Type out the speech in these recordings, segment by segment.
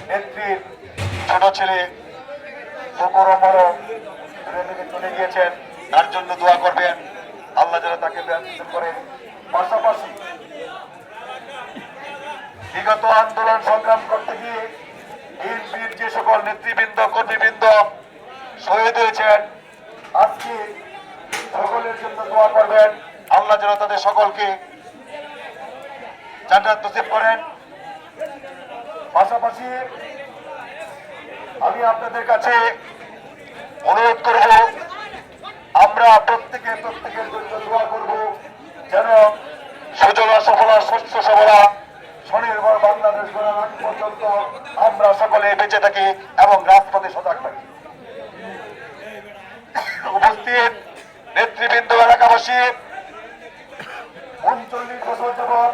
নেত্রীর ছোট ছেলে ফকর ওমরও থেকে চলে গিয়েছেন, তার জন্য দোয়া করবেন, আল্লাহ যেন তাকে ব্যবস্থ করেন। পাশাপাশি বিগত আন্দোলন সংগ্রাম করতে গিয়ে বিএনপির যে সকল নেতৃবৃন্দ কর্মীবৃন্দ শহীদ হয়েছেন, আজকে সকলের জন্য দোয়া করবেন, আল্লাহ যেন তাদের সকলকে জান্নাত নসিব করেন। পাশাপাশি আমি আপনাদের কাছে অনুরোধ করব, আমরা প্রত্যেকের জন্য দোয়া করব যেন সুজলা সফলা শস্য সবলা স্বনির্ভর বাংলাদেশ গড়ার আগ পর্যন্ত আমরা সকলে বেঁচে থাকি এবং রাজপথে সজাগ থাকি। উপস্থিত নেতৃবৃন্দ, এলাকাবাসী, 39 বছর যাবৎ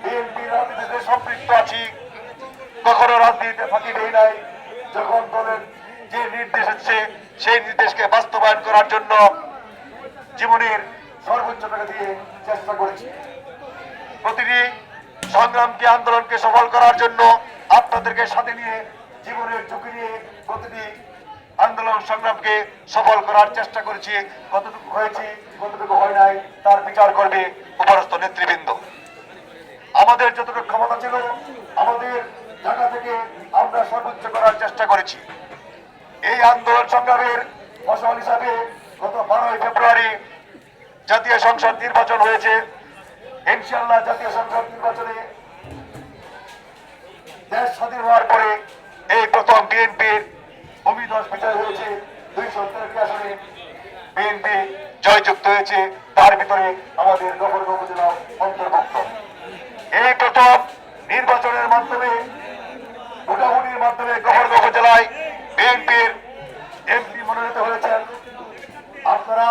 বিএনপি রাজনীতিতে সম্পৃক্ত আছি, কখনো রাজনীতিতে ফাঁকি দেই নাই। যখন দলের যে নির্দেশ হচ্ছে সেই নির্দেশকে বাস্তবায়ন করার জন্য জীবনের সর্বোচ্চ টাকা দিয়ে চেষ্টা করেছি। প্রতিটি সংগ্রামকে আন্দোলনকে সফল করার জন্য আপনাদেরকে সাথে নিয়ে জীবনের ঝুঁকি নিয়ে প্রতিটি আন্দোলন সংগ্রামকে সফল করার চেষ্টা করেছি। কতটুকু হয়েছি কতটুকু হয় নাই তার বিচার করবে উপরস্থ নেতৃবৃন্দ। আমাদের যতটুকু ক্ষমতা ছিল আমাদের জায়গা থেকে আমরা সর্বোচ্চ করার চেষ্টা করেছি। এই আন্দোলন সংগ্রামের ফসল হিসাবে গত 12ই ফেব্রুয়ারি জাতীয় সংসদ নির্বাচন হয়েছে। ইনশাআল্লাহ জাতীয় সংসদ নির্বাচনে দেশ স্বাধীন হওয়ার পরে এই প্রথম বিএনপির ভূমিধস বিজয় হয়েছে। 213 আসনে বিএনপি জয়যুক্ত হয়েছে, তার ভিতরে আমাদের গফরগাঁও উপজেলা অন্তর্ভুক্ত। এই প্রথম নির্বাচনের মাধ্যমে ভোটাভুটির মাধ্যমে গফরগাঁও উপজেলায় বিএনপির এমপি মনোনীত হয়েছেন। আপনারা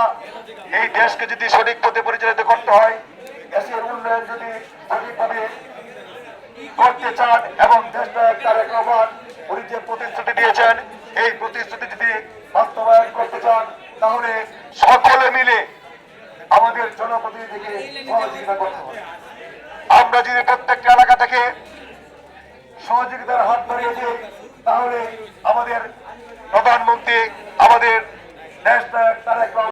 এই দেশকে যদি সঠিক পথে পরিচালিত করতে হয়, দেশের উন্নয়ন যদি সঠিকভাবে করতে চান এবং দেশটা তারেক রহমান উনি যে প্রতিশ্রুতি দিয়েছেন এই প্রতিশ্রুতি যদি বাস্তবায়ন করতে চান তাহলে সকলে মিলে আমাদের জনপ্রতিনিধিকে সহযোগিতা করতে হবে। আমরা যদি প্রত্যেকটা এলাকা থেকে সহযোগিতার হাত বাড়িয়ে দিই তাহলে আমাদের প্রধানমন্ত্রী আমাদের দেশ তারেক রহমান